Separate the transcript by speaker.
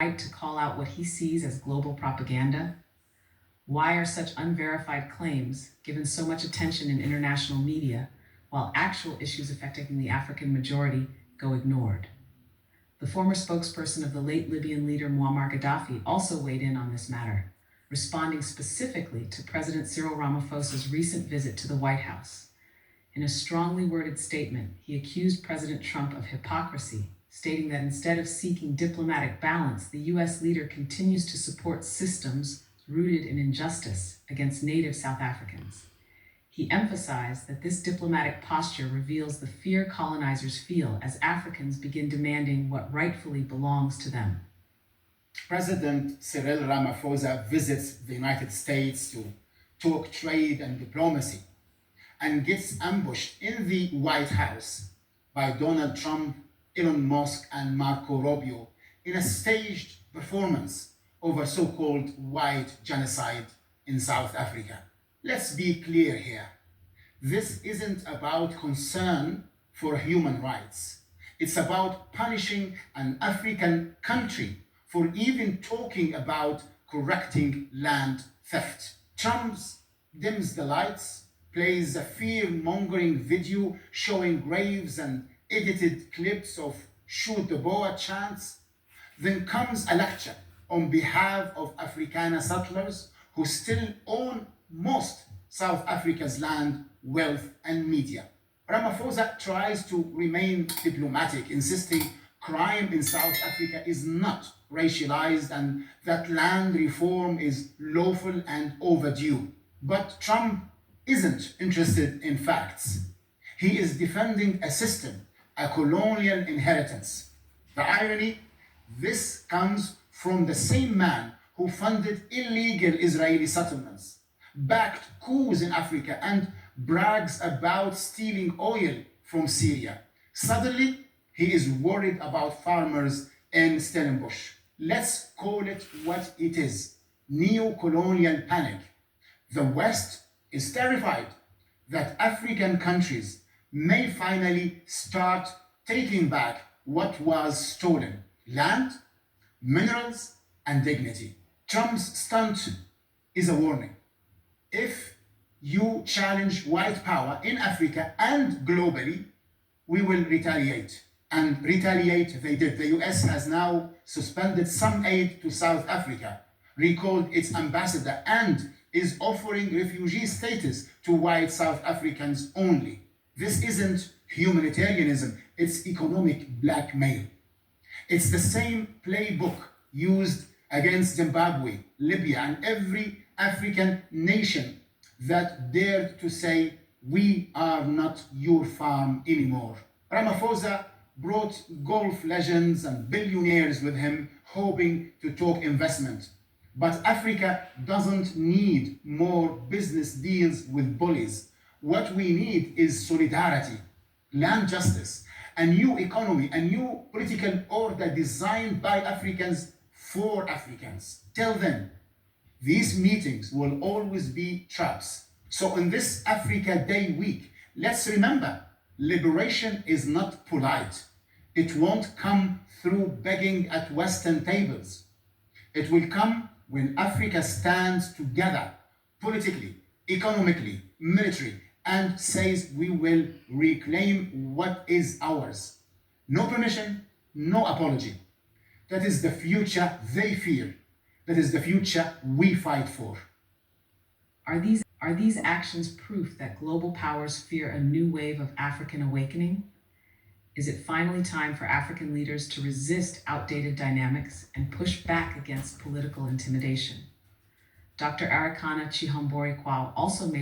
Speaker 1: right to call out what he sees as global propaganda? Why are such unverified claims given so much attention in international media, while actual issues affecting the African majority go ignored? The former spokesperson of the late Libyan leader Muammar Gaddafi also weighed in on this matter, responding specifically to President Cyril Ramaphosa's recent visit to the White House. In a strongly worded statement, he accused President Trump of hypocrisy, stating that instead of seeking diplomatic balance, the U.S. leader continues to support systems rooted in injustice against native South Africans. He emphasized that this diplomatic posture reveals the fear colonizers feel as Africans begin demanding what rightfully belongs to them.
Speaker 2: President Cyril Ramaphosa visits the United States to talk trade and diplomacy and gets ambushed in the White House by Donald Trump, Elon Musk, and Marco Rubio in a staged performance over so-called white genocide in South Africa. Let's be clear here. This isn't about concern for human rights. It's about punishing an African country for even talking about correcting land theft. Trump dims the lights, plays a fear-mongering video showing graves and edited clips of shoot the boa chants. Then comes a lecture on behalf of Afrikaner settlers who still own most South Africa's land, wealth, and media. Ramaphosa tries to remain diplomatic, insisting crime in South Africa is not racialized and that land reform is lawful and overdue. But Trump isn't interested in facts. He is defending a system, a colonial inheritance. The irony, this comes from the same man who funded illegal Israeli settlements, backed coups in Africa, and brags about stealing oil from Syria. Suddenly, he is worried about farmers in Stellenbosch. Let's call it what it is: neo-colonial panic. The West is terrified that African countries may finally start taking back what was stolen: land, minerals, and dignity. Trump's stunt is a warning. If you challenge white power in Africa and globally, we will retaliate. And retaliate they did. The US has now suspended some aid to South Africa, recalled its ambassador, and is offering refugee status to white South Africans only. This isn't humanitarianism, it's economic blackmail. It's the same playbook used against Zimbabwe, Libya, and every African nation that dared to say, "We are not your farm anymore." Ramaphosa brought golf legends and billionaires with him, hoping to talk investment. But Africa doesn't need more business deals with bullies. What we need is solidarity, land justice, a new economy, a new political order designed by Africans for Africans. Till then, these meetings will always be traps. So in this Africa Day week, let's remember, liberation is not polite. It won't come through begging at Western tables. It will come when Africa stands together politically, economically, militarily, and says we will reclaim what is ours. No permission, no apology. That is the future they fear. That is the future we fight for.
Speaker 1: Are these actions proof that global powers fear a new wave of African awakening? Is it finally time for African leaders to resist outdated dynamics and push back against political intimidation? Dr. Arikana Chihombori Kwao also made